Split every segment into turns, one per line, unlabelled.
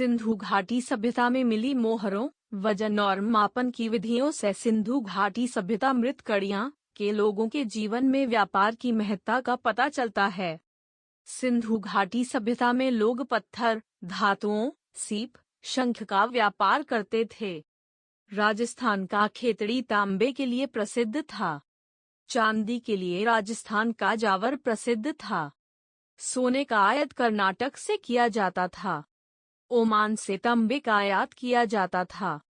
सिंधु घाटी सभ्यता में मिली मोहरों, वजन और मापन की विधियों से सिंधु घाटी सभ्यता मृतकड़ियां के लोगों के जीवन में व्यापार की महत्ता का पता चलता है। सिंधु घाटी सभ्यता में लोग पत्थर, धातुओं, सीप, शंख का व्यापार करते थे। राजस्थान का खेतड़ी तांबे के लिए प्रसिद्ध था। चांदी के लिए राजस्थान का जावर प्रसिद्ध था। सोने का आयात कर्नाटक से किया जाता था। ओमान से तांबे का आयात किया जाता था।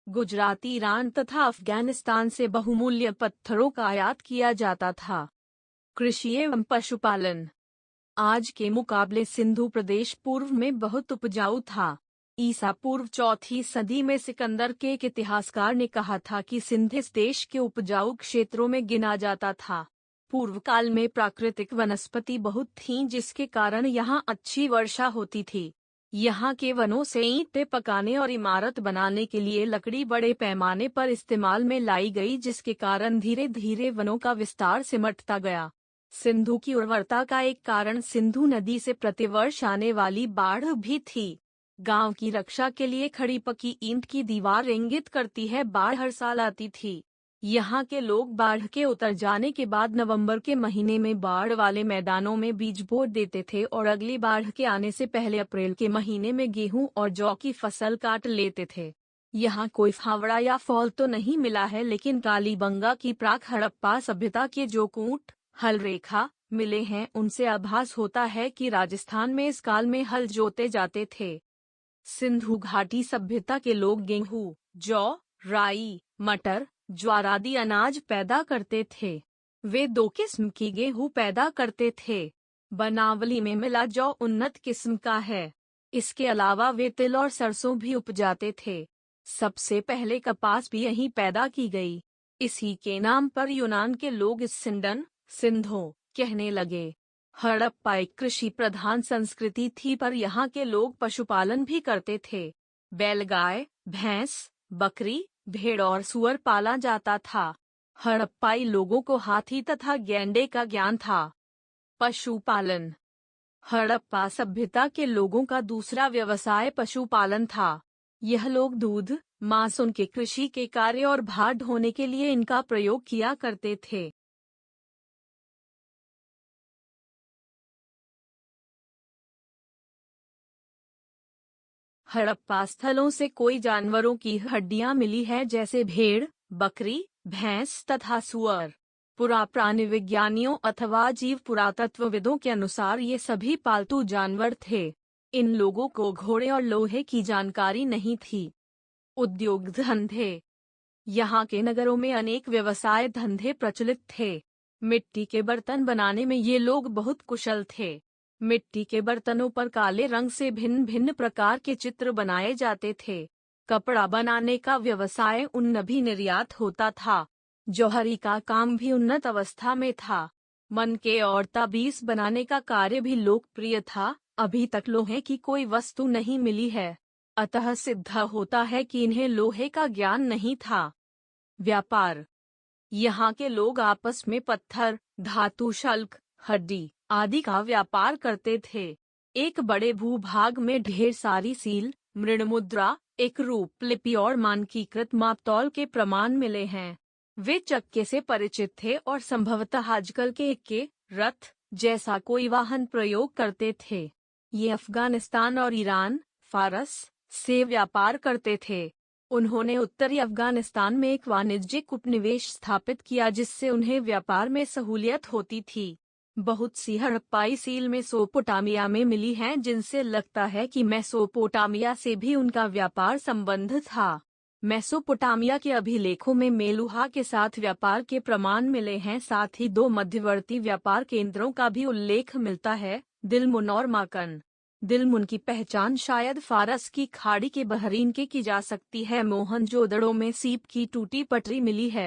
गुजरात, ईरान तथा अफगानिस्तान से बहुमूल्य पत्थरों का आयात किया जाता था। कृषि एवं पशुपालन। आज के मुकाबले सिंधु प्रदेश पूर्व में बहुत उपजाऊ था। ईसा पूर्व 4वीं सदी में सिकंदर के एक इतिहासकार ने कहा था कि सिंध इस देश के उपजाऊ क्षेत्रों में गिना जाता था। पूर्व काल में प्राकृतिक वनस्पति बहुत थीं, जिसके कारण यहाँ अच्छी वर्षा होती थी। यहाँ के वनों से ईंटें पकाने और इमारत बनाने के लिए लकड़ी बड़े पैमाने पर इस्तेमाल में लाई गई, जिसके कारण धीरे धीरे वनों का विस्तार सिमटता गया। सिंधु की उर्वरता का एक कारण सिंधु नदी से प्रतिवर्ष आने वाली बाढ़ भी थी। गांव की रक्षा के लिए खड़ी पकी ईंट की दीवार इंगित करती है बाढ़ हर साल आती थी। यहाँ के लोग बाढ़ के उतर जाने के बाद नवंबर के महीने में बाढ़ वाले मैदानों में बीज बो देते थे और अगली बाढ़ के आने से पहले अप्रैल के महीने में गेहूं और जौ की फसल काट लेते थे। यहाँ कोई फावड़ा या फॉल तो नहीं मिला है, लेकिन कालीबंगा की प्राक हड़प्पा सभ्यता के जो कूट, हल रेखा मिले हैं, उनसे आभास होता है कि राजस्थान में इस काल में हल जोते जाते थे। सिंधु घाटी सभ्यता के लोग गेहूं, जौ, राई, मटर, ज्वार आदि अनाज पैदा करते थे। वे 2 किस्म की गेहूं पैदा करते थे। बनावली में मिला जौ उन्नत किस्म का है। इसके अलावा वे तिल और सरसों भी उपजाते थे। सबसे पहले कपास भी यहीं पैदा की गई। इसी के नाम पर यूनान के लोग इस सिंधो कहने लगे। हड़प्पा एक कृषि प्रधान संस्कृति थी, पर यहाँ के लोग पशुपालन भी करते थे। बैलगाय, भैंस, बकरी, भेड़ और सुअर पाला जाता था। हड़प्पाई लोगों को हाथी तथा गैंडे का ज्ञान था। पशुपालन। हड़प्पा सभ्यता के लोगों का दूसरा व्यवसाय पशुपालन था। यह लोग दूध, मांस, उनके कृषि के कार्य और भार ढोने के लिए इनका प्रयोग किया करते थे। हड़प्पा स्थलों से कोई जानवरों की हड्डियां मिली है, जैसे भेड़, बकरी, भैंस तथा सुअर। प्राणी विज्ञानियों अथवा जीव पुरातत्वविदों के अनुसार ये सभी पालतू जानवर थे। इन लोगों को घोड़े और लोहे की जानकारी नहीं थी। उद्योग धंधे। यहाँ के नगरों में अनेक व्यवसाय धंधे प्रचलित थे। मिट्टी के बर्तन बनाने में ये लोग बहुत कुशल थे। मिट्टी के बर्तनों पर काले रंग से भिन्न भिन्न प्रकार के चित्र बनाए जाते थे। कपड़ा बनाने का व्यवसाय उन्न भी निर्यात होता था। जौहरी का काम भी उन्नत अवस्था में था। मनके और ताबीज बनाने का कार्य भी लोकप्रिय था। अभी तक लोहे की कोई वस्तु नहीं मिली है, अतः सिद्ध होता है कि इन्हें लोहे का ज्ञान नहीं था। व्यापार। यहाँ के लोग आपस में पत्थर, धातु, शल्क, हड्डी आदि का व्यापार करते थे। एक बड़े भूभाग में ढेर सारी सील, मृणमुद्रा, एक रूप लिपि और मानकीकृत मापतौल के प्रमाण मिले हैं। वे चक्के से परिचित थे और संभवतः आजकल के इक्के, रथ जैसा कोई वाहन प्रयोग करते थे। ये अफगानिस्तान और ईरान, फारस से व्यापार करते थे। उन्होंने उत्तरी अफगानिस्तान में एक वाणिज्यिक उपनिवेश स्थापित किया, जिससे उन्हें व्यापार में सहूलियत होती थी। बहुत सी हड़प्पाई सील मेसोपोटामिया में मिली हैं, जिनसे लगता है कि मेसोपोटामिया से भी उनका व्यापार संबंध था। मेसोपोटामिया के अभिलेखों में मेलुहा के साथ व्यापार के प्रमाण मिले हैं। साथ ही 2 मध्यवर्ती व्यापार केंद्रों का भी उल्लेख मिलता है, दिलमुन और माकन। दिलमुन की पहचान शायद फारस की खाड़ी के बहरीन के की जा सकती है। मोहनजोदड़ो में सीप की टूटी पटरी मिली है।